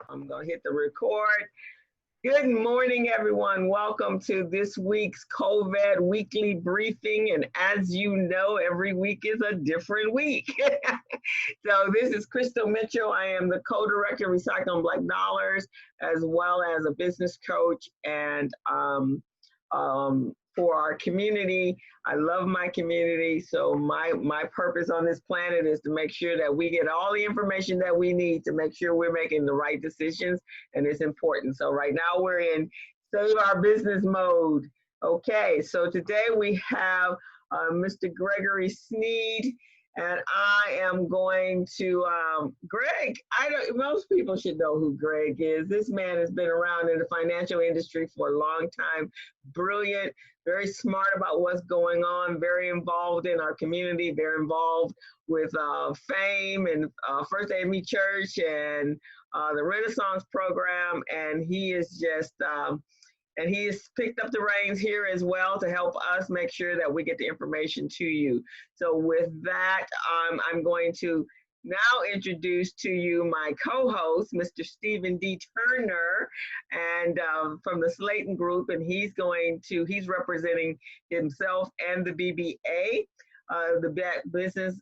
I'm going to hit the record. Good morning, everyone. Welcome to this week's COVID weekly briefing. And as you know, every week is a different week. So this is Crystal Mitchell. I am the co-director of Recycling Black Dollars, as well as a business coach and for our community. I love my community. So my purpose on this planet is to make sure that we get all the information that we need to make sure we're making the right decisions. And it's important. So right now we're in save our business mode. Okay, so today we have Mr. Gregory Sneed, and I am going to, Greg, most people should know who Greg is. This man has been around in the financial industry for a long time, brilliant, very smart about what's going on, very involved in our community, very involved with FAME and First AME Church and the Renaissance program, and he is just, and he has picked up the reins here as well to help us make sure that we get the information to you. So with that, I'm going to now introduce to you my co-host, Mr. Stephen D. Turner, and from the Slayton Group, and he's representing himself and the BBA, the Black Business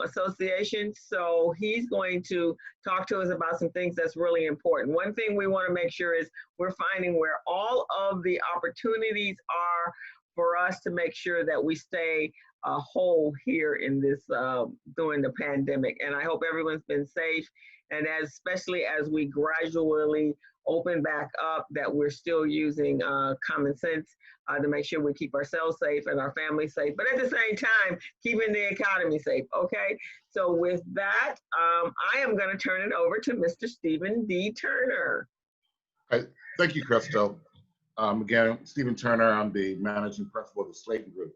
Association. So he's going to talk to us about some things that's really important. One thing we want to make sure is we're finding where all of the opportunities are for us to make sure that we stay whole here in this during the pandemic. And I hope everyone's been safe, and especially as we gradually open back up, that we're still using common sense to make sure we keep ourselves safe and our families safe, but at the same time, keeping the economy safe, okay? So with that, I am gonna turn it over to Mr. Stephen D. Turner. Thank you, Crystal. Again, Stephen Turner, I'm the managing principal of the Slayton Group.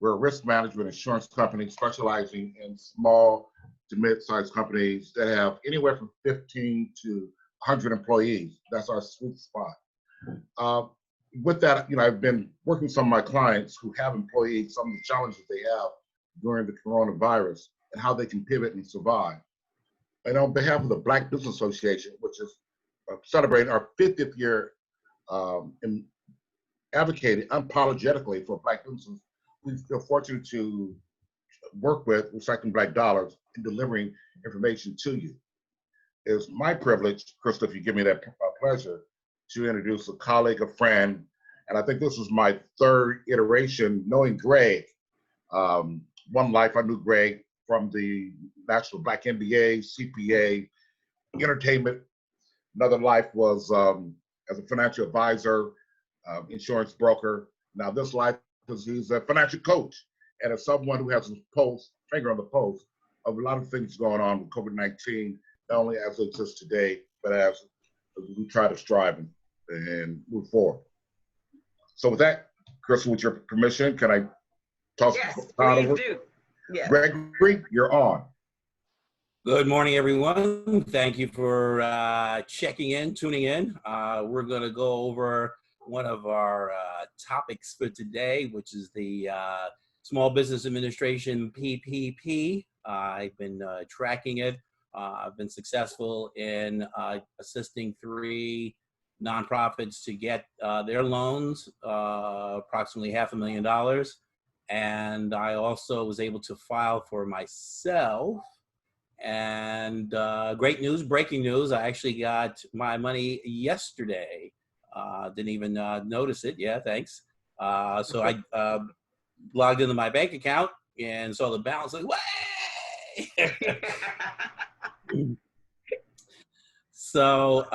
We're a risk management insurance company specializing in small to mid-sized companies that have anywhere from 15 to 100 employees. That's our sweet spot. With that, I've been working with some of my clients who have employees, some of the challenges they have during the coronavirus and how they can pivot and survive. And on behalf of the Black Business Association, which is celebrating our 50th year in advocating unapologetically for Black businesses, we feel fortunate to work with Recycling Black Dollars in delivering information to you. It's my privilege, Crystal, if you give me that pleasure, to introduce a colleague, a friend, and I think this was my third iteration knowing Greg. One life I knew Greg from the National Black MBA, CPA, entertainment. Another life was as a financial advisor, insurance broker. Now this life is he's a financial coach, and as someone who has his finger on the pulse of a lot of things going on with COVID-19, not only as it exists today, but as we try to strive and move forward. So with that, Crystal, with your permission, can I toss Yes, over? please do. Yes. Gregory, you're on. Good morning, everyone. Thank you for tuning in. We're going to go over one of our topics for today, which is the Small Business Administration PPP. I've been tracking it. I've been successful in assisting 3 nonprofits to get their loans, approximately $500,000. And I also was able to file for myself. And great news, breaking news, I actually got my money yesterday. Didn't even notice it. Yeah, thanks. So I logged into my bank account and saw the balance, like, way! So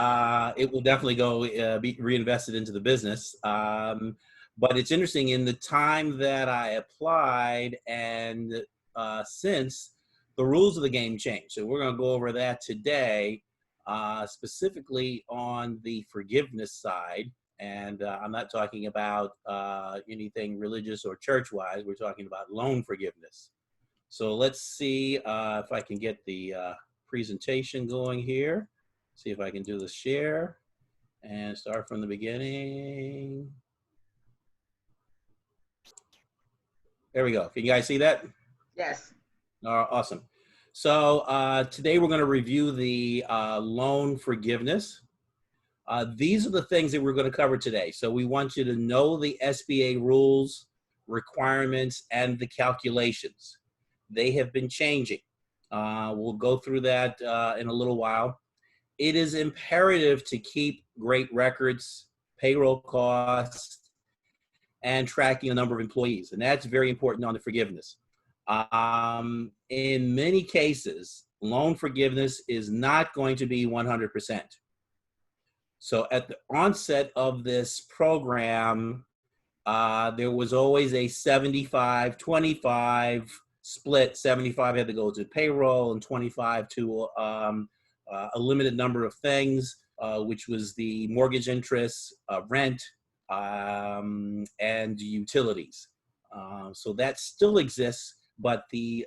it will definitely go be reinvested into the business. But it's interesting, in the time that I applied and since, the rules of the game changed. So we're going to go over that today, specifically on the forgiveness side. And I'm not talking about anything religious or church-wise. We're talking about loan forgiveness. So let's see if I can get the presentation going here. See if I can do the share and start from the beginning. There we go. Can you guys see that? Yes. Awesome. So today we're going to review the loan forgiveness. These are the things that we're going to cover today. So we want you to know the SBA rules, requirements, and the calculations. They have been changing. We'll go through that in a little while. It is imperative to keep great records, payroll costs, and tracking the number of employees. And that's very important on the forgiveness. In many cases, loan forgiveness is not going to be 100%. So at the onset of this program, there was always a 75-25 split. 75 had to go to payroll and 25 to a limited number of things, which was the mortgage interest, rent, and utilities. So that still exists, but the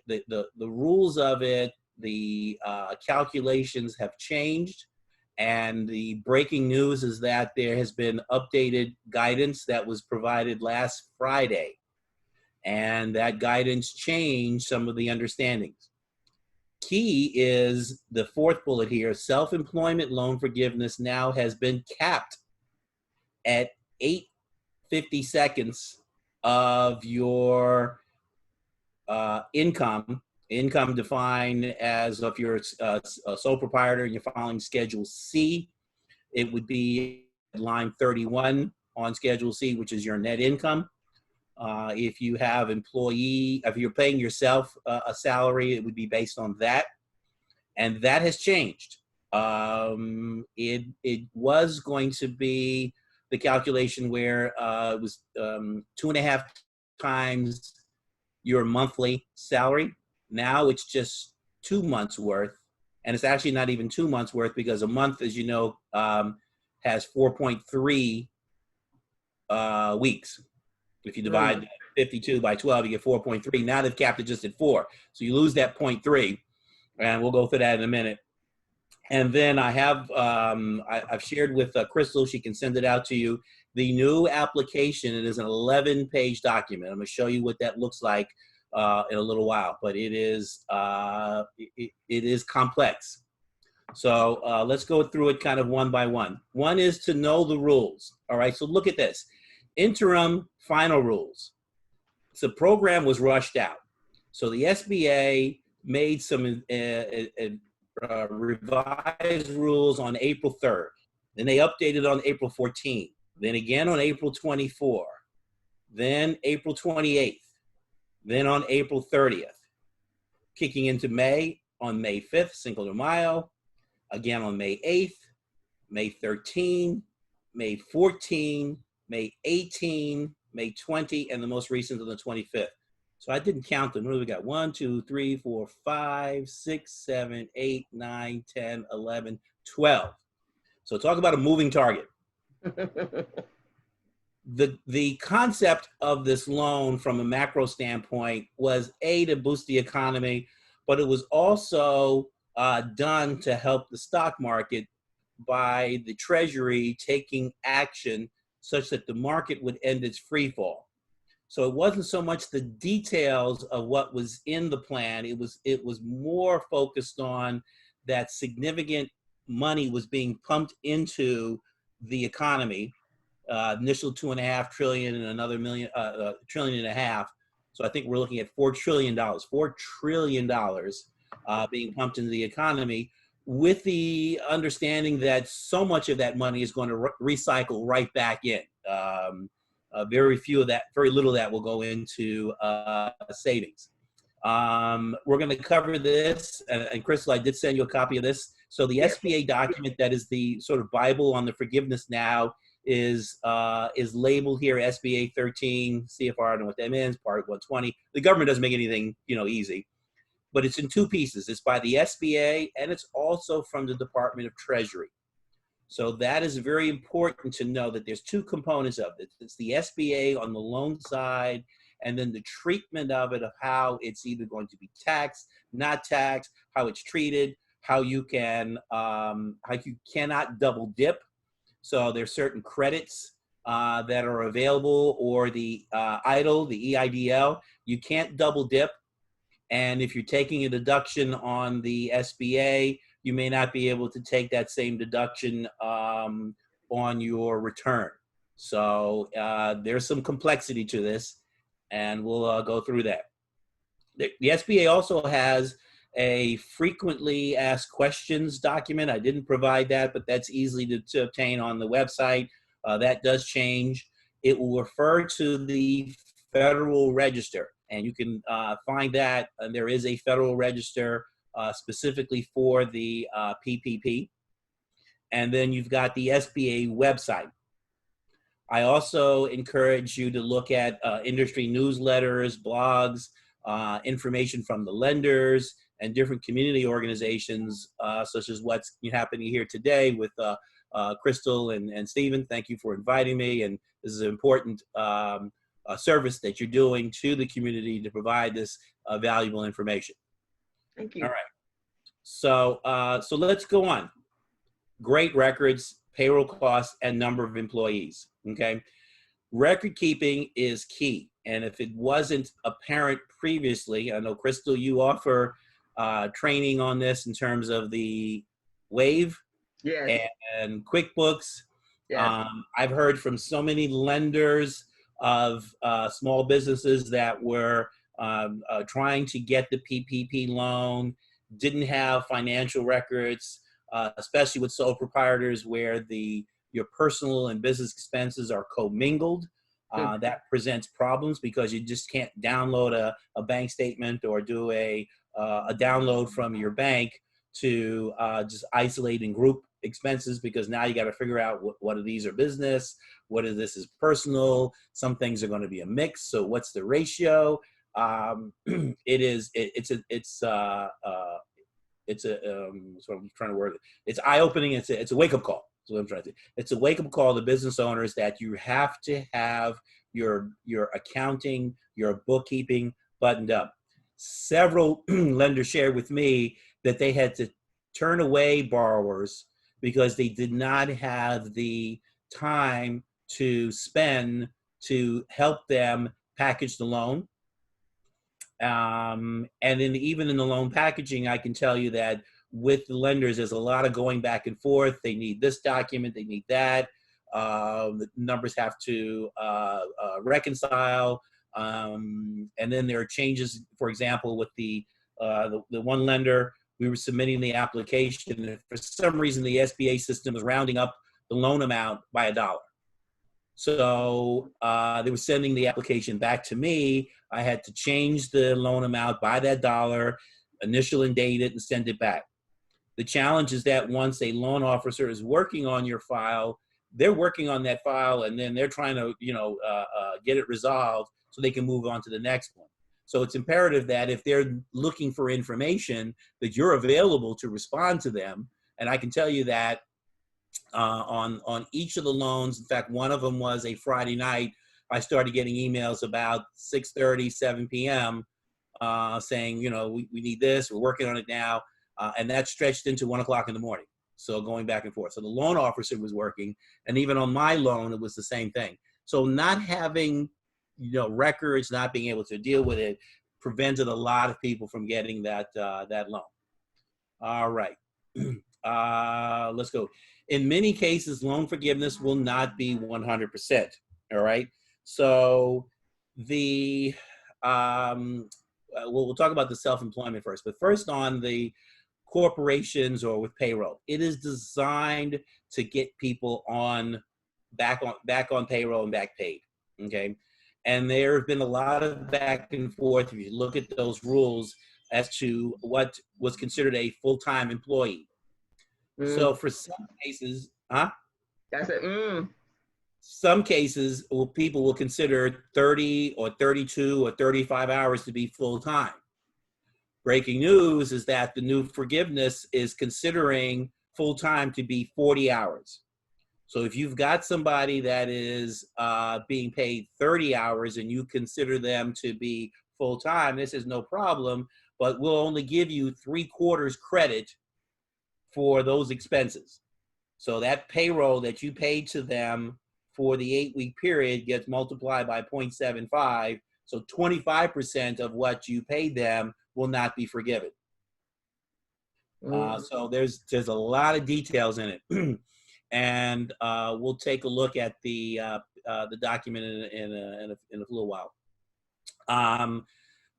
rules of it, the calculations have changed. And the breaking news is that there has been updated guidance that was provided last Friday. And that guidance changed some of the understandings. Key is the fourth bullet here: self-employment loan forgiveness now has been capped at 850 seconds of your income defined as if you're a sole proprietor and you're filing Schedule C, it would be line 31 on Schedule C, which is your net income. If you have if you're paying yourself a salary, it would be based on that. And that has changed. It was going to be the calculation where it was 2.5 times your monthly salary. Now it's just 2 months worth. And it's actually not even 2 months worth, because a month, as you know, has 4.3 weeks. If you divide 52 by 12, you get 4.3. Now they've capped it just at 4. So you lose that 0.3. And we'll go through that in a minute. And then I have, I've shared with Crystal, she can send it out to you, the new application. It is an 11-page document. I'm going to show you what that looks like in a little while, but it is complex. So let's go through it kind of one by one. One is to know the rules. All right, so look at this. Interim final rules. So the program was rushed out. So the SBA made some revised rules on April 3rd. Then they updated on April 14th. Then again on April 24th. Then April 28th. Then on April 30th. Kicking into May on May 5th, Cinco de Mayo. Again on May 8th, May 13, May 14, May 18, May 20, and the most recent on the 25th. So I didn't count them. What do we got? 1, 2, 3, 4, 5, 6, 7, 8, 9, 10, 11, 12. So talk about a moving target. The concept of this loan from a macro standpoint was to boost the economy, but it was also done to help the stock market by the Treasury taking action such that the market would end its free fall. So it wasn't so much the details of what was in the plan. It was more focused on that significant money was being pumped into the economy. Initial $2.5 trillion and another $1.5 trillion. So I think we're looking at $4 trillion. $4 trillion being pumped into the economy, with the understanding that so much of that money is going to recycle right back in. Very little of that will go into savings. We're going to cover this, and Crystal, I did send you a copy of this. So the SBA document that is the sort of Bible on the forgiveness now is labeled here SBA 13 CFR. I don't know what that means. Part 120. The government doesn't make anything easy, but it's in two pieces. It's by the SBA, and it's also from the Department of Treasury. So that is very important to know, that there's two components of it. It's the SBA on the loan side, and then the treatment of it, of how it's either going to be taxed, not taxed, how it's treated, how you cannot double dip. So there's certain credits that are available, or the EIDL. You can't double dip. And if you're taking a deduction on the SBA, you may not be able to take that same deduction on your return. So there's some complexity to this, and we'll go through that. The SBA also has a frequently asked questions document. I didn't provide that, but that's easily to obtain on the website. That does change. It will refer to the Federal Register, and you can find that. And there is a Federal Register specifically for the PPP. And then you've got the SBA website. I also encourage you to look at industry newsletters, blogs, information from the lenders and different community organizations, such as what's happening here today with Crystal and Stephen. Thank you for inviting me. And this is an important service that you're doing to the community to provide this valuable information. Thank you. All right. So, so let's go on. Great records, payroll costs, and number of employees, okay? Record keeping is key. And if it wasn't apparent previously, I know, Crystal, you offer training on this in terms of the Wave and QuickBooks. Yes. I've heard from so many lenders of small businesses that were trying to get the PPP loan, didn't have financial records, especially with sole proprietors where your personal and business expenses are commingled. That presents problems because you just can't download a bank statement or do a download from your bank to just isolate and group expenses, because now you got to figure out what of these are business, what of this is personal. Some things are going to be a mix. So what's the ratio? So I'm trying to word it. It's eye-opening. It's a wake-up call. That's what I'm trying to say. It's a wake-up call to business owners that you have to have your accounting, your bookkeeping buttoned up. Several lenders shared with me that they had to turn away borrowers because they did not have the time to spend to help them package the loan. And then even in the loan packaging, I can tell you that with the lenders, there's a lot of going back and forth. They need this document, they need that. The numbers have to reconcile. And then there are changes. For example, with the one lender, we were submitting the application, and for some reason the SBA system was rounding up the loan amount by $1. So they were sending the application back to me. I had to change the loan amount by that $, initial and date it, and send it back. The challenge is that once a loan officer is working on your file, they're working on that file, and then they're trying to, get it resolved so they can move on to the next one. So it's imperative that if they're looking for information, that you're available to respond to them. And I can tell you that on each of the loans, in fact, one of them was a Friday night, I started getting emails about 6:30, 7 p.m. Saying, we need this, we're working on it now. And that stretched into 1 o'clock in the morning. So going back and forth. So the loan officer was working, and even on my loan, it was the same thing. So not having, records, not being able to deal with it prevented a lot of people from getting that loan. All right. Let's go. In many cases, loan forgiveness will not be 100%. All right. So we'll talk about the self-employment first, but first on the corporations or with payroll, it is designed to get people back on payroll and back paid. Okay. And there have been a lot of back and forth, if you look at those rules, as to what was considered a full-time employee. So for some cases, That's it. Some cases, people will consider 30 or 32 or 35 hours to be full-time. Breaking news is that the new forgiveness is considering full-time to be 40 hours. So if you've got somebody that is being paid 30 hours and you consider them to be full-time, this is no problem, but we'll only give you 3/4 credit for those expenses. So that payroll that you paid to them for the 8-week period gets multiplied by 0.75. So 25% of what you paid them will not be forgiven. Mm. So there's a lot of details in it, and we'll take a look at the document in a little while.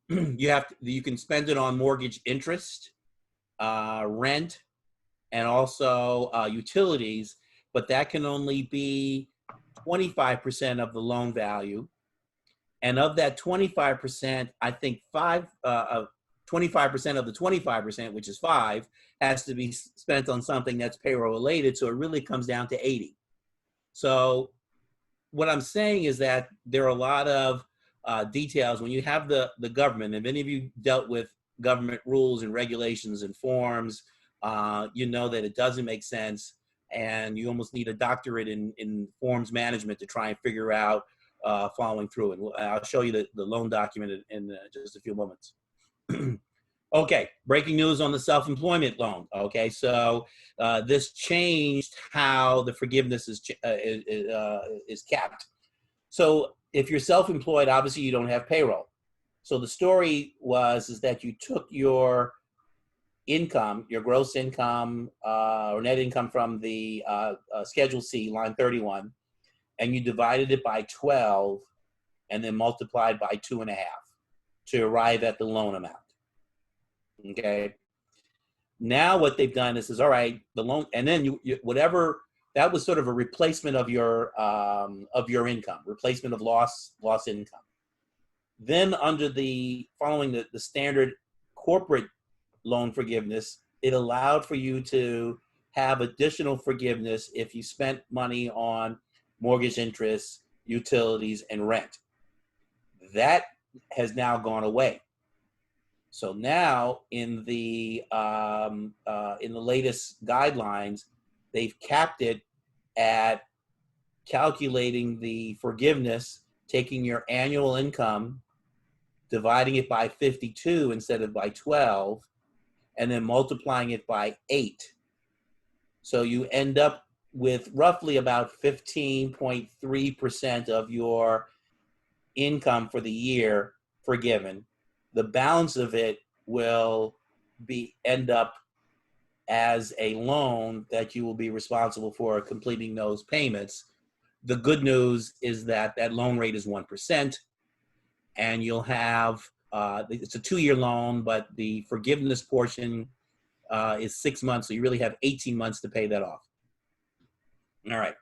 You can spend it on mortgage interest, rent, and also utilities, but that can only be 25% of the loan value. And of that 25%, I think 25% of the 25%, which is 5, has to be spent on something that's payroll related. So it really comes down to 80. So what I'm saying is that there are a lot of details when you have the government. If any of you dealt with government rules and regulations and forms, you know that it doesn't make sense, and you almost need a doctorate in forms management to try and figure out following through. And I'll show you the loan document in just a few moments. Okay, breaking news on the self-employment loan. Okay, so this changed how the forgiveness is capped. So if you're self-employed, obviously you don't have payroll. So the story is that you took your income, your gross income or net income from the Schedule C, line 31, and you divided it by 12 and then multiplied by 2.5 to arrive at the loan amount. Okay. Now what they've done is all right, the loan, and then you whatever, that was sort of a replacement of your income, replacement of lost income. Then under following the standard corporate loan forgiveness, it allowed for you to have additional forgiveness if you spent money on mortgage interest, utilities, and rent. That has now gone away. So now in the latest guidelines, they've capped it at calculating the forgiveness, taking your annual income, dividing it by 52 instead of by 12, and then multiplying it by 8. So you end up with roughly about 15.3% of your income for the year forgiven. The balance of it will end up as a loan that you will be responsible for completing those payments. The good news is that loan rate is 1%, and you'll have it's a 2-year loan, but the forgiveness portion is 6 months, so you really have 18 months to pay that off. All right.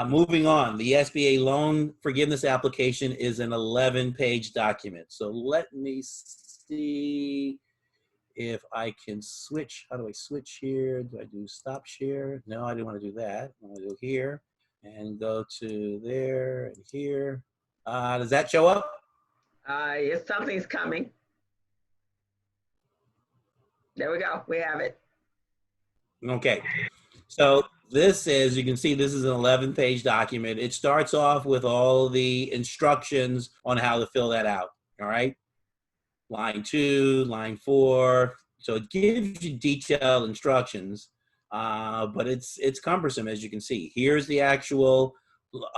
Moving on, the SBA loan forgiveness application is an 11-page document. So let me see if I can switch. How do I switch here? Do I do stop share? No, I didn't want to do that. I want to go here and go to there and here. Does that show up? If something's coming. There we go. We have it. Okay. So this is, you can see this is an 11-page document. It starts off with all the instructions on how to fill that out. All right. Line 2, line 4. So it gives you detailed instructions, but it's cumbersome, as you can see. Here's the actual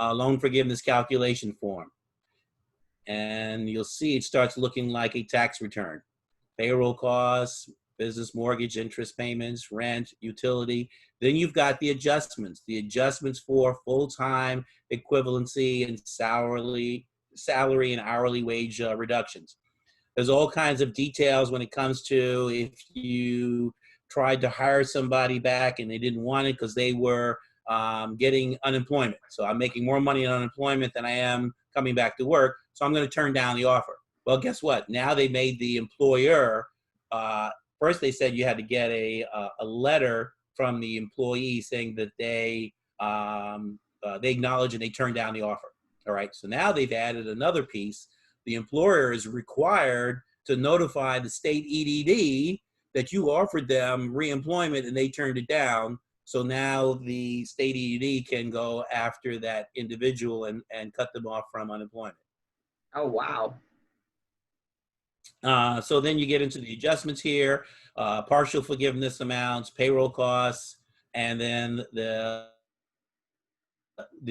loan forgiveness calculation form. And you'll see it starts looking like a tax return. Payroll costs, business mortgage interest payments, rent, utility. Then you've got the adjustments for full-time equivalency and salary and hourly wage reductions. There's all kinds of details when it comes to if you tried to hire somebody back and they didn't want it because they were getting unemployment. So I'm making more money in unemployment than I am coming back to work, so I'm going to turn down the offer. Well, guess what? Now they made the employer, first they said you had to get a letter from the employee saying that they acknowledge and they turned down the offer. All right, so now they've added another piece. The employer is required to notify the state EDD that you offered them reemployment and they turned it down. So now the state EDD can go after that individual and cut them off from unemployment. Oh, wow. So then you get into the adjustments here, partial forgiveness amounts, payroll costs, and then the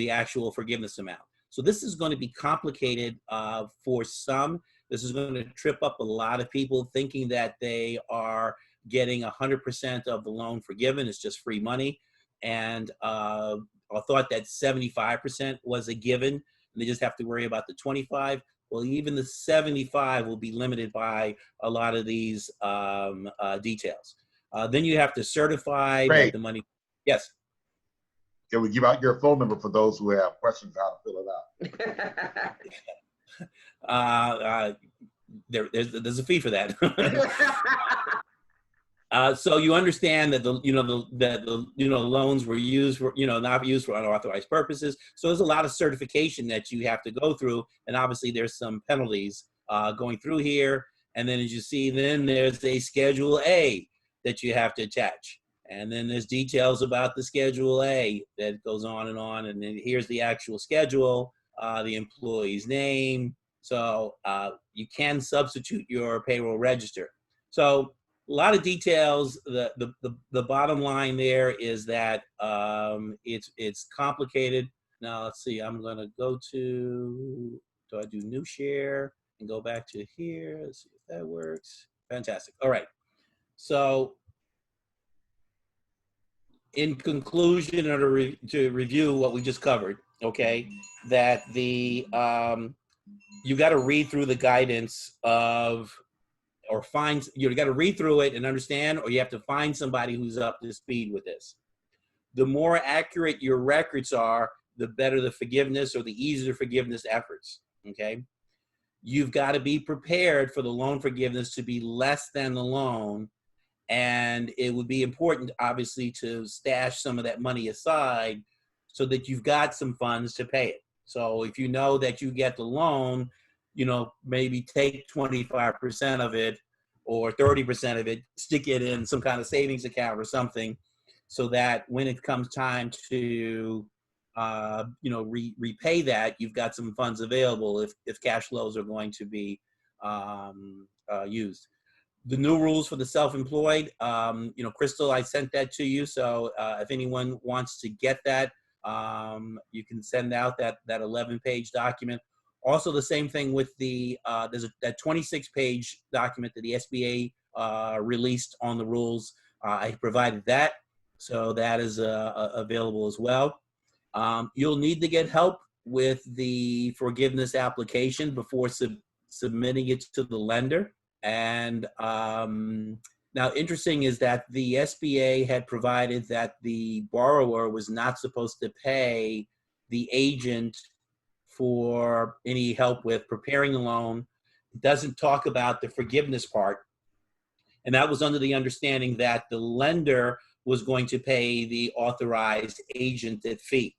actual forgiveness amount. So this is going to be complicated for some This is going to trip up a lot of people thinking that they are getting 100% of the loan forgiven. It's just free money. And I thought that 75% was a given, and they just have to worry about the 25. Well, even the 75 will be limited by a lot of these details. Then you have to certify that the money. Yes. Can we give out your phone number for those who have questions how to fill it out? There's a fee for that. So you understand that the loans were used for, not used for unauthorized purposes. So there's a lot of certification that you have to go through, and obviously there's some penalties going through here. And then as you see, then there's a Schedule A that you have to attach. And then there's details about the Schedule A that goes on. And then here's the actual schedule, the employee's name. So you can substitute your payroll register. So a lot of details. The bottom line there is that it's complicated. Now let's see. I'm gonna go to. Do I do new share and go back to here? Let's see if that works. Fantastic. All right. So in conclusion, or to review what we just covered, okay, that you got to read through the guidance of, or you got to read through it and understand, or you have to find somebody who's up to speed with this. The more accurate your records are, the better the forgiveness, or the easier forgiveness efforts, okay? You've got to be prepared for the loan forgiveness to be less than the loan. And it would be important, obviously, to stash some of that money aside so that you've got some funds to pay it. So if you know that you get the loan, maybe take 25% of it or 30% of it, stick it in some kind of savings account or something, so that when it comes time to, repay that, you've got some funds available if cash flows are going to be used. The new rules for the self-employed, Crystal, I sent that to you. So if anyone wants to get that, you can send out that 11-page document. Also, the same thing with there's that 26-page document that the SBA released on the rules. I provided that, so that is available as well. You'll need to get help with the forgiveness application before submitting it to the lender. And now interesting is that the SBA had provided that the borrower was not supposed to pay the agent for any help with preparing the loan. It doesn't talk about the forgiveness part. And that was under the understanding that the lender was going to pay the authorized agent that fee.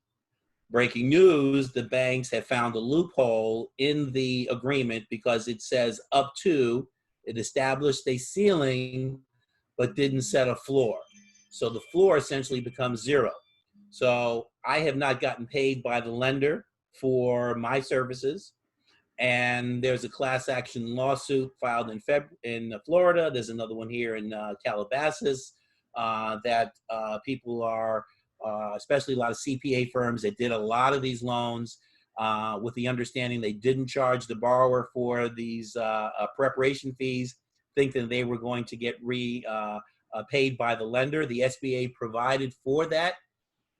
Breaking news, the banks have found a loophole in the agreement because it says up to. It established a ceiling, but didn't set a floor. So the floor essentially becomes zero. So I have not gotten paid by the lender for my services. And there's a class action lawsuit filed in Florida. There's another one here in Calabasas that people are, especially a lot of CPA firms that did a lot of these loans, with the understanding they didn't charge the borrower for these preparation fees, thinking they were going to get paid by the lender. The SBA provided for that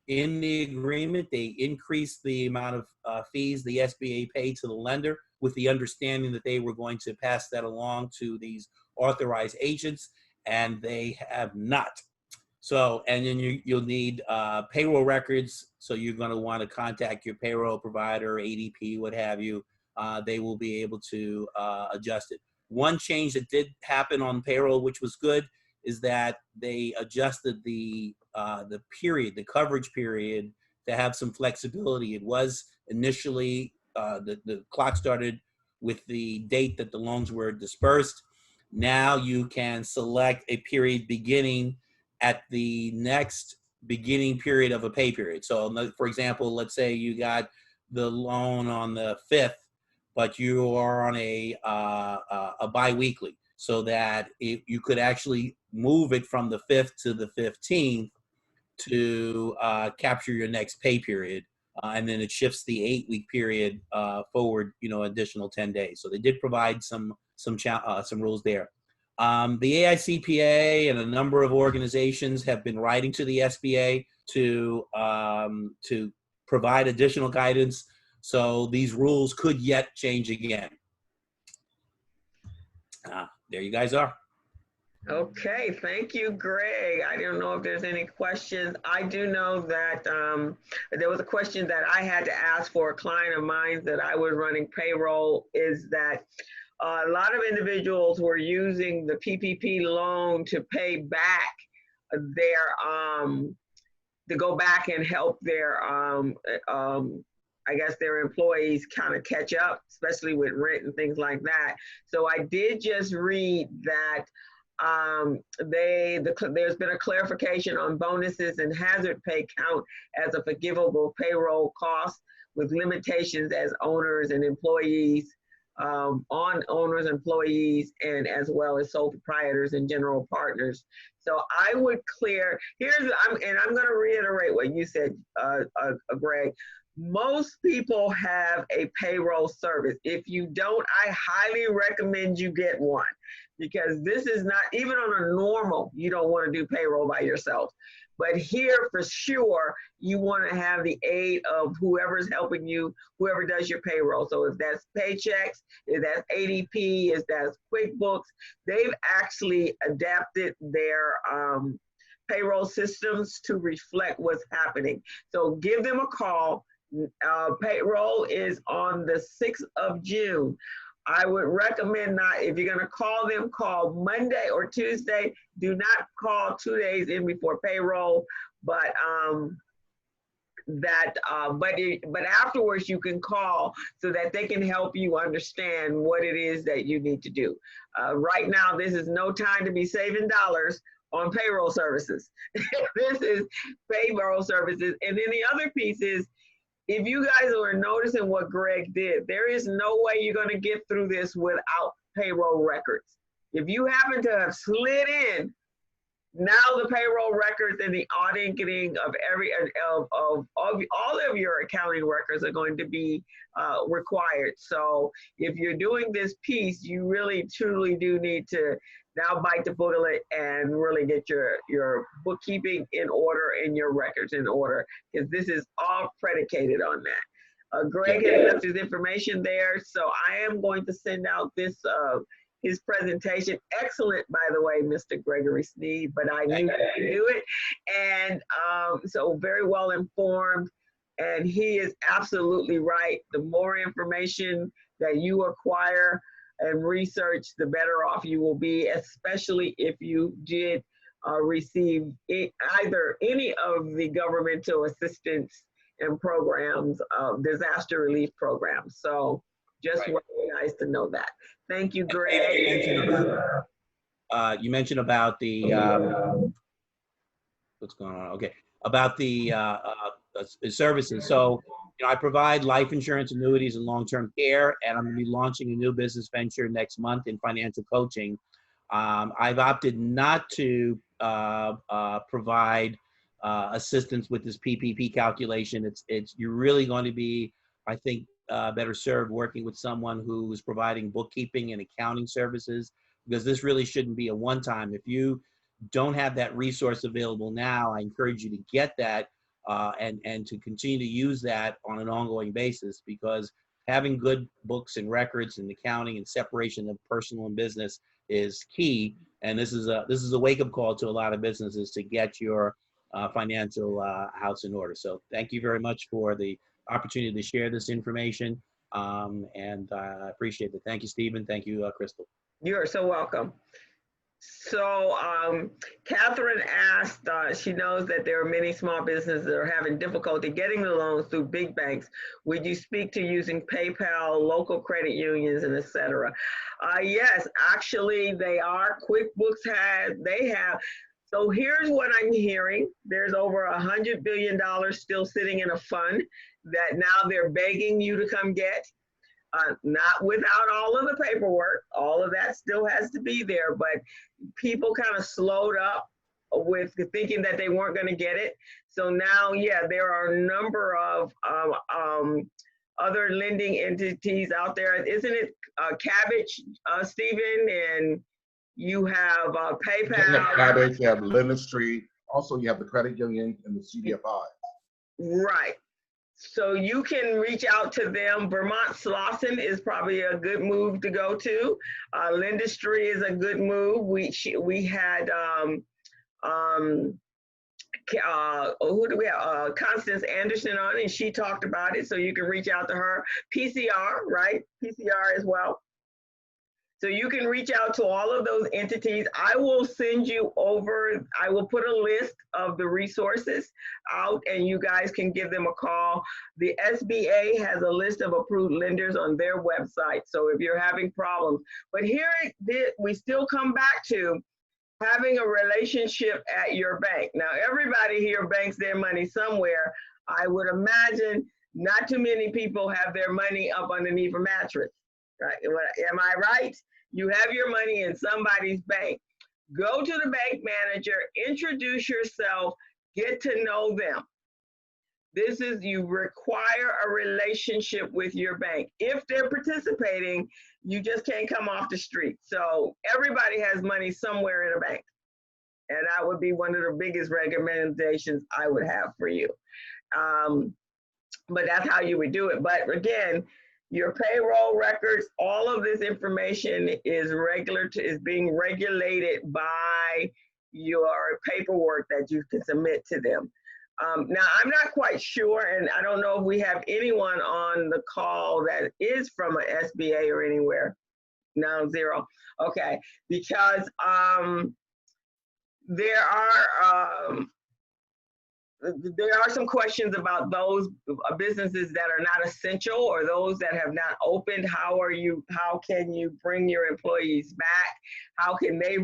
in the agreement. They increased the amount of fees the SBA paid to the lender with the understanding that they were going to pass that along to these authorized agents, and they have not. So, and then you'll need payroll records. So you're going to want to contact your payroll provider, ADP, what have you. They will be able to adjust it. One change that did happen on payroll, which was good, is that they adjusted the period, the coverage period, to have some flexibility. It was initially, the clock started with the date that the loans were dispersed. Now you can select a period beginning at the next beginning period of a pay period. So for example, let's say you got the loan on the 5th, but you are on a biweekly, so that you could actually move it from the 5th to the 15th to capture your next pay period and then it shifts the 8-week period forward, additional 10 days. So they did provide some rules there. The AICPA and a number of organizations have been writing to the SBA to provide additional guidance. So these rules could yet change again. There you guys are. Okay, thank you, Greg. I don't know if there's any questions. I do know that there was a question that I had to ask for a client of mine that I was running payroll, is that a lot of individuals were using the PPP loan to pay back their, to go back and help their, I guess their employees kind of catch up, especially with rent and things like that. So I did just read that there's been a clarification on bonuses and hazard pay count as a forgivable payroll cost with limitations as owners and employees, on owners, employees, and as well as sole proprietors and general partners. So I would clear, I'm going to reiterate what you said, Greg. Most people have a payroll service. If you don't, I highly recommend you get one, because this is not, even on a normal, you don't want to do payroll by yourself. But here, for sure, you want to have the aid of whoever's helping you, whoever does your payroll. So if that's Paychex, if that's ADP, if that's QuickBooks, they've actually adapted their payroll systems to reflect what's happening. So give them a call. Payroll is on the 6th of June. I would recommend not, if you're going to call them, call Monday or Tuesday. Do not call 2 days in before payroll, but but afterwards you can call so that they can help you understand what it is that you need to do. Right now, this is no time to be saving dollars on payroll services. This is payroll services. And then the other piece is, if you guys are noticing what Greg did, there is no way you're going to get through this without payroll records. If you happen to have slid in, now the payroll records and the auditing of all of your accounting records are going to be required. So if you're doing this piece, you really truly do need to now bite the bullet and really get your bookkeeping in order and your records in order, because this is all predicated on that. Greg has left his information there, so I am going to send out this his presentation. Excellent, by the way, Mr. Gregory Sneed, but I knew to do it. And so very well informed, and he is absolutely right. The more information that you acquire and research, the better off you will be, especially if you did receive either any of the governmental assistance and programs, disaster relief programs. So just want you guys to know that. Thank you, Greg. You mentioned about the, what's going on? Okay, about the services. So, I provide life insurance, annuities, and long-term care, and I'm going to be launching a new business venture next month in financial coaching. I've opted not to provide assistance with this PPP calculation. You're really going to be, I think, better served working with someone who's providing bookkeeping and accounting services, because this really shouldn't be a one-time. If you don't have that resource available now, I encourage you to get that and to continue to use that on an ongoing basis, because having good books and records and accounting and separation of personal and business is key. And this is a wake-up call to a lot of businesses to get your financial house in order. So thank you very much for the opportunity to share this information, and I appreciate it. Thank you, Stephen. Thank you, Crystal. You are so welcome. So Catherine asked, she knows that there are many small businesses that are having difficulty getting the loans through big banks. Would you speak to using PayPal, local credit unions, and etc.? Yes, actually they are. QuickBooks they have. So here's what I'm hearing. There's over $100 billion still sitting in a fund that now they're begging you to come get. Not without all of the paperwork. All of that still has to be there, but people kind of slowed up with thinking that they weren't going to get it. So now, yeah, there are a number of other lending entities out there. Isn't it Cabbage, Stephen? And you have PayPal. You have Cabbage, you have Lender Street. Also, you have the credit union and the CDFI. Right. So you can reach out to them. Vermont Slauson is probably a good move to go to. Lindustry is a good move. We had who do we have? Constance Anderson on, and she talked about it. So you can reach out to her. PCR, right? PCR as well. So you can reach out to all of those entities. I will send you over, I will put a list of the resources out and you guys can give them a call. The SBA has a list of approved lenders on their website. So if you're having problems, but here we still come back to having a relationship at your bank. Now, everybody here banks their money somewhere. I would imagine not too many people have their money up underneath a mattress, right? Am I right? You have your money in somebody's bank. Go to the bank manager, introduce yourself, get to know them. You require a relationship with your bank. If they're participating, you just can't come off the street. So everybody has money somewhere in a bank. And that would be one of the biggest recommendations I would have for you. But that's how you would do it. But again, your payroll records, all of this information is being regulated by your paperwork that you can submit to them. Now, I'm not quite sure, and I don't know if we have anyone on the call that is from an SBA or anywhere. No, zero. Okay, because there are some questions about those businesses that are not essential or those that have not opened. How can you bring your employees back? How can they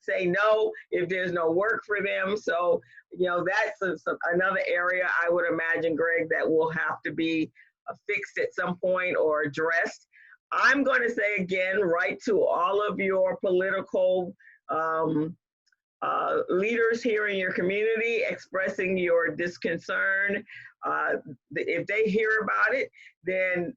say no if there's no work for them? So, that's another area I would imagine, Greg, that will have to be fixed at some point or addressed. I'm going to say again, write to all of your political leaders here in your community expressing your disconcern. If they hear about it, then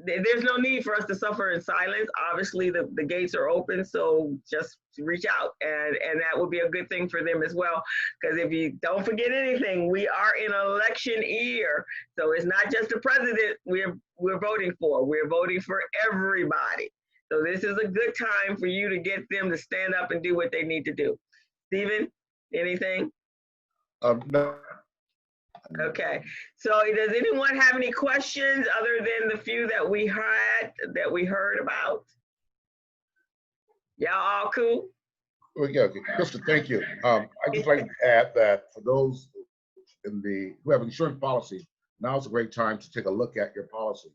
there's no need for us to suffer in silence. Obviously, the gates are open, so just reach out, and that will be a good thing for them as well. Because if you don't forget anything, we are in election year, so it's not just the president we're voting for. We're voting for everybody. So this is a good time for you to get them to stand up and do what they need to do. Stephen, anything? No. Okay. So does anyone have any questions other than the few that we heard about? Y'all all cool? Well, yeah, Krista, thank you. I'd just like to add that for those who have insurance policies, now is a great time to take a look at your policy.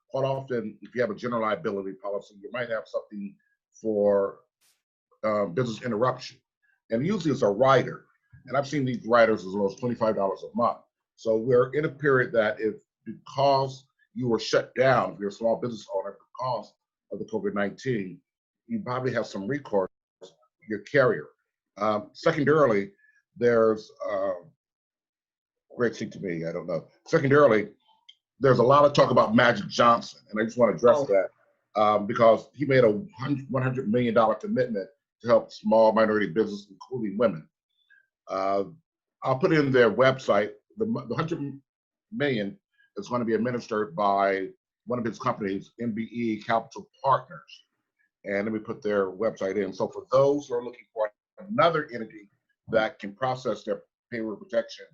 Quite often, if you have a general liability policy, you might have something for business interruption. And usually it's a rider. And I've seen these riders as low as $25 a month. So we're in a period that because you were shut down, if you're a small business owner, because of the COVID-19, you probably have some recourse to your carrier. Secondarily, there's, great seat to me, I don't know. Secondarily, there's a lot of talk about Magic Johnson, and I just want to address that because he made a $100 million commitment to help small minority businesses, including women. I'll put in their website. The $100 million is going to be administered by one of his companies, MBE Capital Partners. And let me put their website in. So for those who are looking for another entity that can process their payroll protection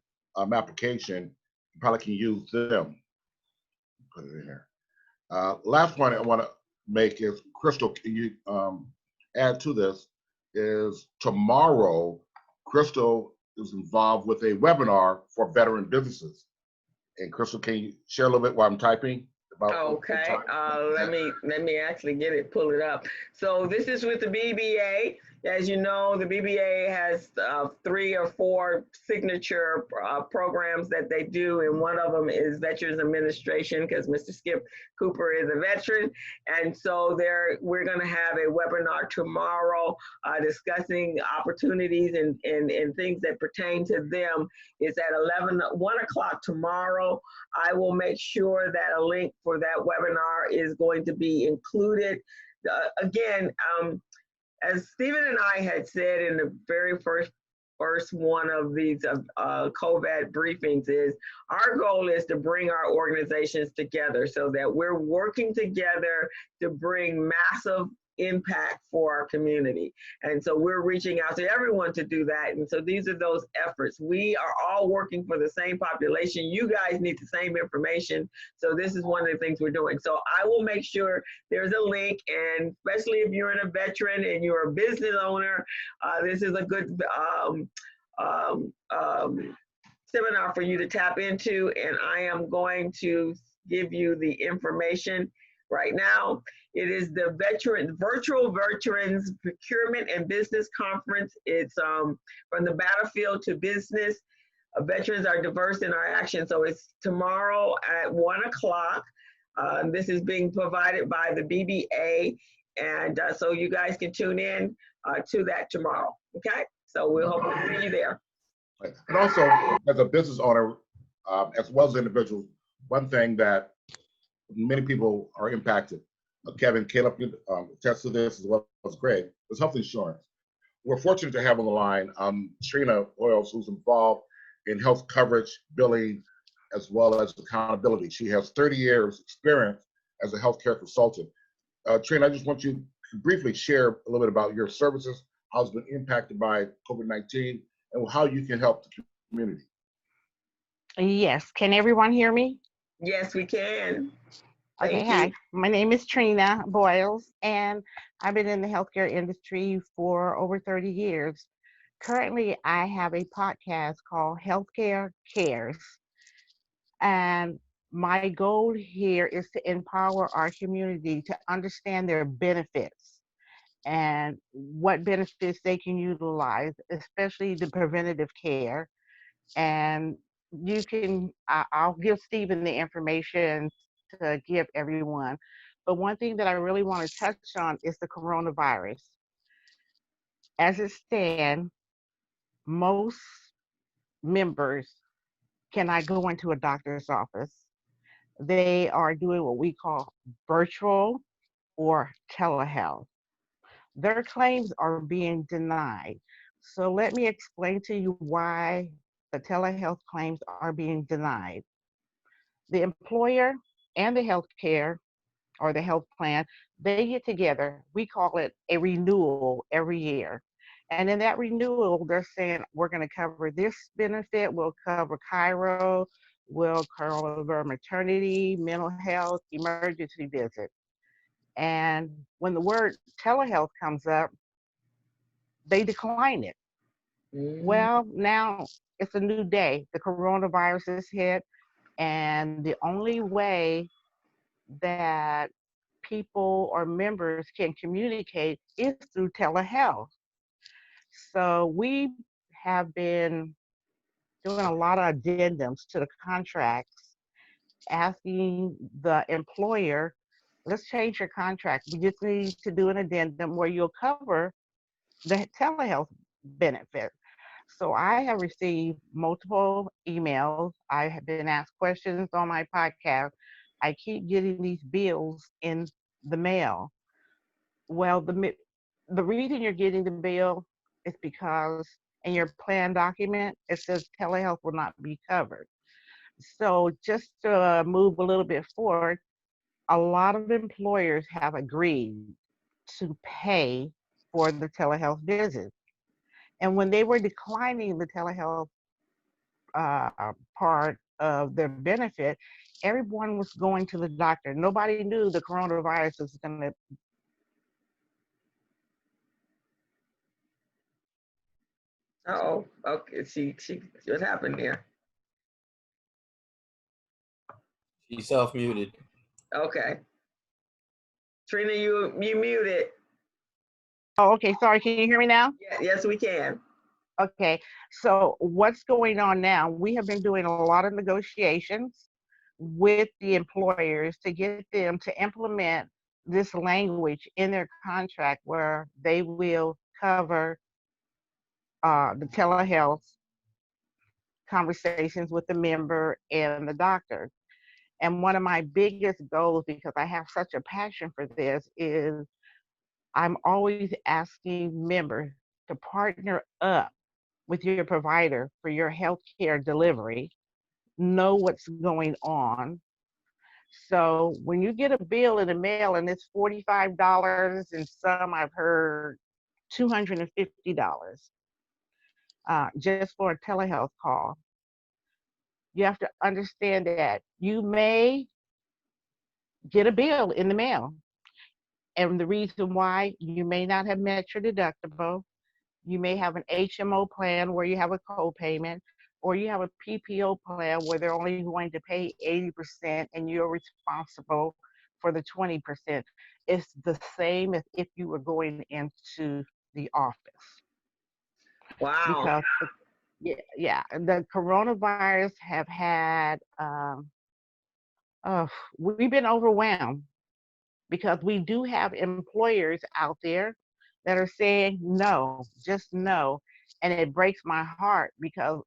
application, you probably can use them. Put it in here. Last point I want to make is, Crystal, can you add to this, is tomorrow, Crystal is involved with a webinar for veteran businesses. And Crystal, can you share a little bit while I'm typing? Okay, let me actually pull it up. So this is with the BBA. As you know, the BBA has 3 or 4 signature programs that they do, and one of them is Veterans Administration because Mr. Skip Cooper is a veteran. And so we're going to have a webinar tomorrow discussing opportunities and things that pertain to them. It's at 1 o'clock tomorrow. I will make sure that a link for that webinar is going to be included. Again, as Stephen and I had said in the very first one of these COVID briefings, is our goal is to bring our organizations together so that we're working together to bring massive impact for our community. And so we're reaching out to everyone to do that. And so these are those efforts. We are all working for the same population. You guys need the same information. So this is one of the things we're doing. So I will make sure there's a link, and especially if you're a veteran and you're a business owner, this is a good seminar for you to tap into. And I am going to give you the information right now. It is the Virtual Veterans Procurement and Business Conference. It's from the battlefield to business. Veterans are diverse in our action. So it's tomorrow at 1 o'clock. This is being provided by the BBA. And so you guys can tune in to that tomorrow. Okay? So we'll hope to see you there. And also, as a business owner, as well as individuals, one thing that many people are impacted. Kevin, Caleb attest to this as well as Greg, is health insurance. We're fortunate to have on the line Trina Oils, who's involved in health coverage, billing, as well as accountability. She has 30 years experience as a healthcare consultant. Trina, I just want you to briefly share a little bit about your services, how it's been impacted by COVID-19, and how you can help the community. Yes, can everyone hear me? Yes, we can. Okay, hi. My name is Trina Boyles, and I've been in the healthcare industry for over 30 years. Currently, I have a podcast called Healthcare Cares, and my goal here is to empower our community to understand their benefits and what benefits they can utilize, especially the preventative care. And I'll give Stephen the information to give everyone. But one thing that I really want to touch on is the coronavirus. As it stands, most members cannot go into a doctor's office. They are doing what we call virtual or telehealth. Their claims are being denied. So let me explain to you why the telehealth claims are being denied. The employer and the healthcare or the health plan, they get together. We call it a renewal every year. And in that renewal, they're saying, we're going to cover this benefit, we'll cover Cairo, we'll cover maternity, mental health, emergency visit. And when the word telehealth comes up, they decline it. Well, now it's a new day. The coronavirus is hit, and the only way that people or members can communicate is through telehealth. So we have been doing a lot of addendums to the contracts, asking the employer, let's change your contract. We just need to do an addendum where you'll cover the telehealth benefit. So I have received multiple emails. I have been asked questions on my podcast. I keep getting these bills in the mail. Well, the reason you're getting the bill is because in your plan document, it says telehealth will not be covered. So just to move a little bit forward, a lot of employers have agreed to pay for the telehealth visit. And when they were declining the telehealth part of their benefit, everyone was going to the doctor. Nobody knew the coronavirus was going to. Oh, okay. She, what happened there? She's self-muted. Okay. Trina, you muted. Oh, okay. Sorry. Can you hear me now? Yes, we can. Okay. So what's going on now? We have been doing a lot of negotiations with the employers to get them to implement this language in their contract where they will cover the telehealth conversations with the member and the doctor. And one of my biggest goals, because I have such a passion for this, is I'm always asking members to partner up with your provider for your healthcare delivery, know what's going on. So when you get a bill in the mail and it's $45 and some I've heard $250 just for a telehealth call, you have to understand that you may get a bill in the mail. And the reason why, you may not have met your deductible, you may have an HMO plan where you have a co-payment, or you have a PPO plan where they're only going to pay 80% and you're responsible for the 20%. It's the same as if you were going into the office. Wow. Because yeah, the coronavirus have had, we've been overwhelmed because we do have employers out there that are saying no, just no. And it breaks my heart because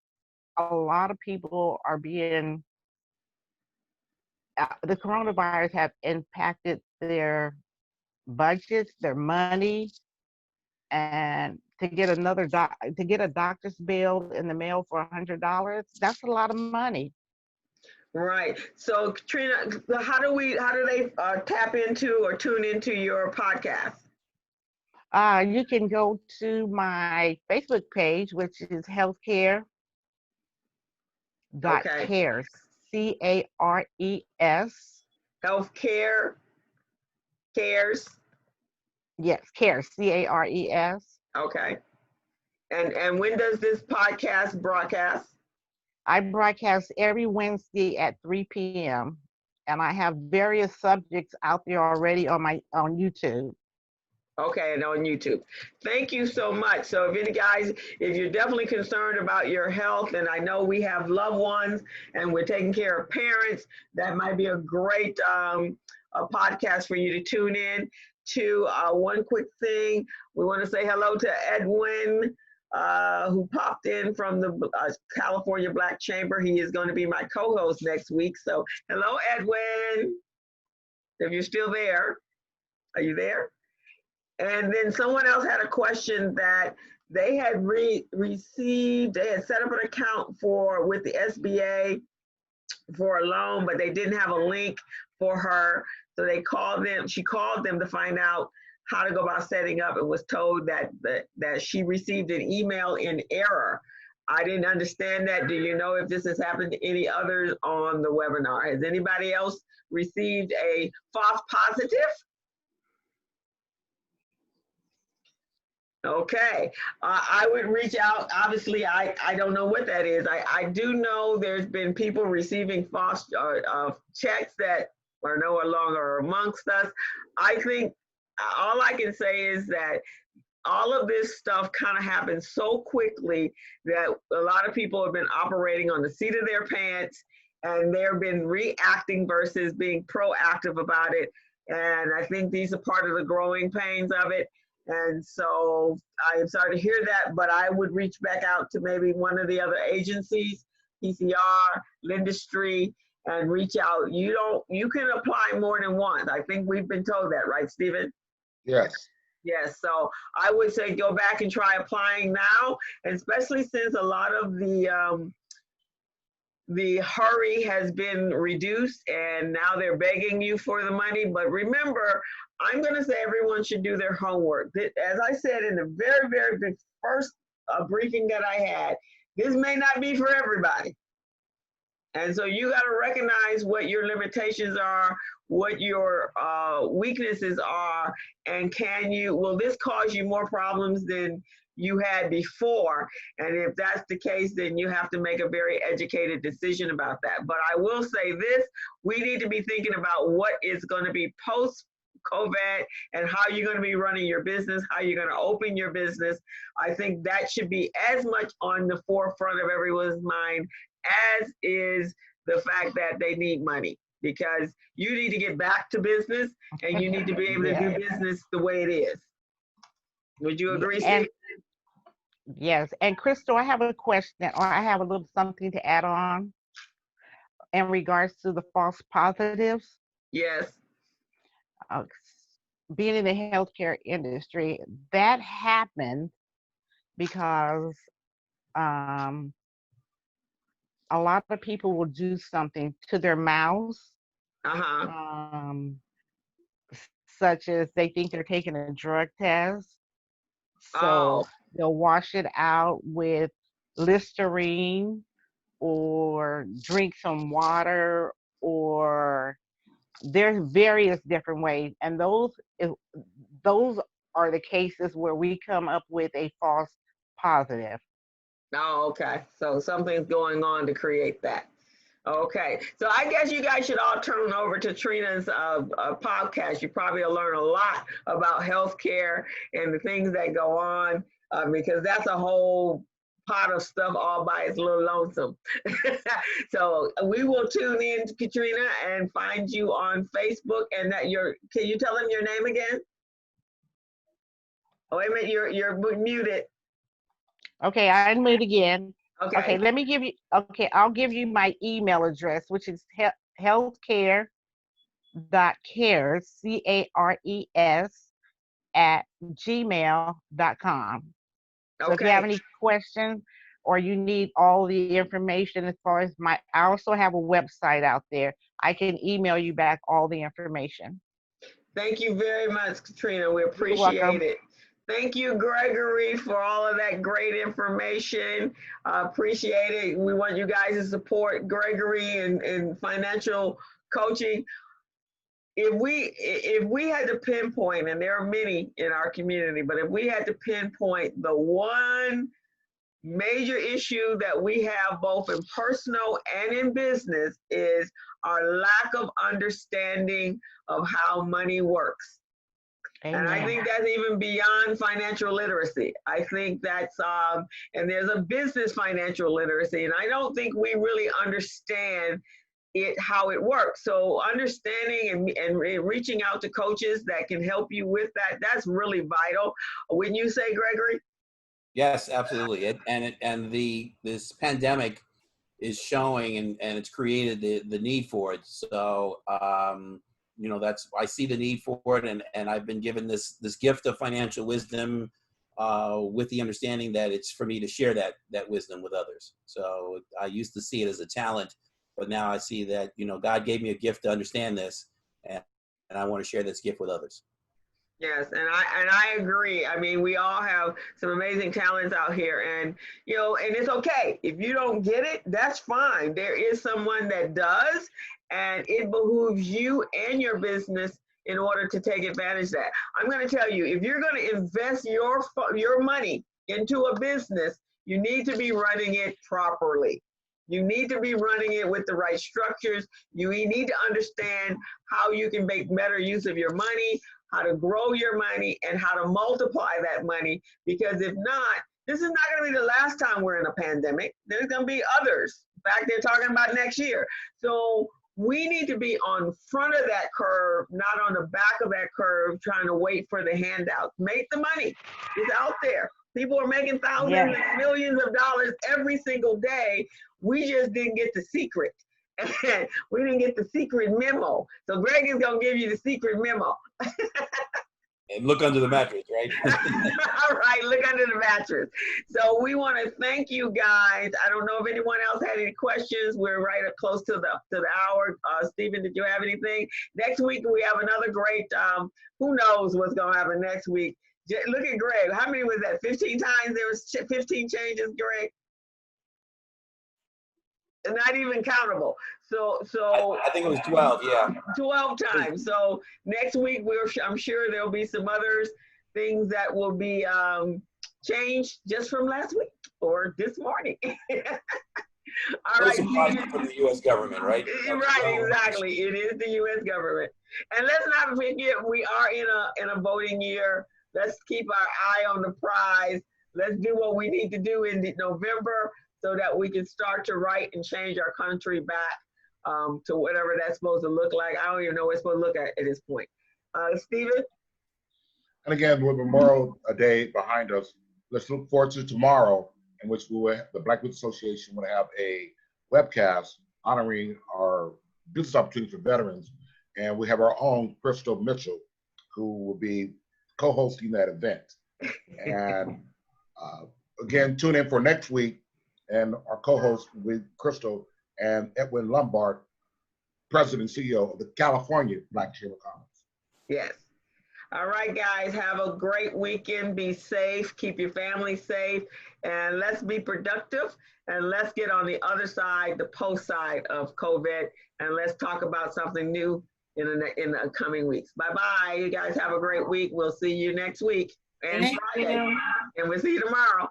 a lot of people are being, the coronavirus have impacted their budgets, their money, and to get a doctor's bill in the mail for $100, that's a lot of money. Right. So, Trina, how do they tap into or tune into your podcast? You can go to my Facebook page, which is healthcare.cares, Okay. CARES. Healthcare cares. Yes, cares, CARES. Okay. And when does this podcast broadcast? I broadcast every Wednesday at 3 p.m. and I have various subjects out there already on YouTube. Okay, and on YouTube. Thank you so much. So if you're definitely concerned about your health, and I know we have loved ones and we're taking care of parents, that might be a great a podcast for you to tune in to. One quick thing, we want to say hello to Edwin, who popped in from the California Black Chamber. He is going to be my co-host next week. So hello, Edwin. If you're still there, are you there? And then someone else had a question that they had received, they had set up an account with the SBA for a loan, but they didn't have a link for her. So she called them to find out how to go about setting up, and was told that she received an email in error. I didn't understand that. Do you know if this has happened to any others on the webinar? Has anybody else received a false positive? Okay, I would reach out. Obviously, I don't know what that is. I do know there's been people receiving false checks that are no longer amongst us. I think all I can say is that all of this stuff kind of happened so quickly that a lot of people have been operating on the seat of their pants, and they've been reacting versus being proactive about it. And I think these are part of the growing pains of it. And so I am sorry to hear that, but I would reach back out to maybe one of the other agencies, PCR, Lindustry, and reach out. You can apply more than once. I think we've been told that, right, Stephen? Yes. Yes, so I would say go back and try applying now, especially since a lot of the hurry has been reduced and now they're begging you for the money. But remember, I'm going to say everyone should do their homework. As I said in the very, very first briefing that I had, this may not be for everybody. And so you got to recognize what your limitations are, what your weaknesses are, and will this cause you more problems than you had before? And if that's the case, then you have to make a very educated decision about that. But I will say this, we need to be thinking about what is going to be COVID and how you're going to be running your business, how you're going to open your business. I think that should be as much on the forefront of everyone's mind as is the fact that they need money, because you need to get back to business and you need to be able to do business the way it is. Would you agree, Steve? Yes, and Crystal, I have a question, or I have a little something to add on in regards to the false positives. Yes. Uh, Being in the healthcare industry, that happened because a lot of people will do something to their mouths, um, such as they think they're taking a drug test. So they'll wash it out with Listerine or drink some water, or there's various different ways. And those are the cases where we come up with a false positive. Oh, okay. So something's going on to create that. Okay. So I guess you guys should all turn over to Trina's podcast. You probably will learn a lot about healthcare and the things that go on, because that's a whole pot of stuff all by its little lonesome. So we will tune in to Katrina and find you on Facebook. And that can you tell them your name again? Oh, wait a minute, you're muted. Okay, I unmute again. Okay. Okay, let me give you, I'll give you my email address, which is healthcare.cares, CARES, @gmail.com. So if you have any questions or you need all the information as far as I also have a website out there. I can email you back all the information. Thank you very much, Katrina. We appreciate it. Thank you, Gregory, for all of that great information. Appreciate it. We want you guys to support Gregory in financial coaching. If we had to pinpoint, and there are many in our community, but if we had to pinpoint the one major issue that we have both in personal and in business, is our lack of understanding of how money works. Amen. And I think that's even beyond financial literacy. I think that's, and there's a business financial literacy, and I don't think we really understand how it works. So understanding and reaching out to coaches that can help you with that, that's really vital. Wouldn't you say, Gregory? Yes, absolutely. This pandemic is showing, and it's created the need for it. So, I see the need for it, and I've been given this gift of financial wisdom with the understanding that it's for me to share that wisdom with others. So I used to see it as a talent, but now I see that, God gave me a gift to understand this, and I want to share this gift with others. Yes, and I agree. I mean, we all have some amazing talents out here, and and it's okay if you don't get it. That's fine. There is someone that does, and it behooves you and your business in order to take advantage of that. I'm going to tell you, if you're going to invest your money into a business, you need to be running it properly. You need to be running it with the right structures. You need to understand how you can make better use of your money, how to grow your money, and how to multiply that money. Because if not, this is not going to be the last time we're in a pandemic. There's going to be others. In fact, they're talking about next year. So we need to be on front of that curve, not on the back of that curve, trying to wait for the handouts. Make the money. It's out there. People are making thousands and millions of dollars every single day. We just didn't get the secret. We didn't get the secret memo. So Greg is going to give you the secret memo. And look under the mattress, right? All right, look under the mattress. So we want to thank you guys. I don't know if anyone else had any questions. We're right up close to the hour. Stephen, did you have anything? Next week we have another great, who knows what's going to happen next week. Look at Greg. How many was that? 15 times? There was 15 changes, Greg? Not even countable. So I think it was 12, yeah. 12 times. So next week, I'm sure there'll be some other things that will be changed just from last week or this morning. All No right, surprise Stephen. from the U.S. government, right? Right, exactly. It is the U.S. government. And let's not forget, we are in a voting year. Let's keep our eye on the prize. Let's do what we need to do in November so that we can start to write and change our country back to whatever that's supposed to look like. I don't even know what it's supposed to look at this point. Stephen? And again, with Memorial Day behind us, let's look forward to tomorrow, in which the Black Youth Association will have a webcast honoring our business opportunities for veterans. And we have our own Crystal Mitchell, who will be co-hosting that event. And again, tune in for next week. And our co-host will be Crystal and Edwin Lombard, President and CEO of the California Black Chamber of Commerce. Yes. All right, guys, have a great weekend. Be safe, keep your family safe, and let's be productive. And let's get on the other side, the post side of COVID, and let's talk about something new in the coming weeks. Bye-bye. You guys have a great week. We'll see you next week and Friday, and we'll see you tomorrow.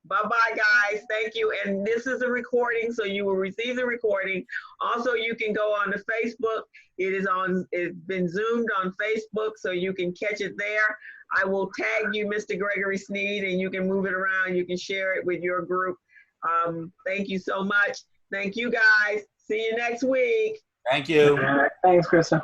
Bye-bye, guys. Thank you. And this is a recording, so you will receive the recording. Also, you can go on to Facebook. It's been zoomed on Facebook, so you can catch it there. I will tag you, Mr. Gregory Sneed, and you can move it around. You can share it with your group. Thank you so much. Thank you, guys. See you next week. Thank you. Thanks, Krista.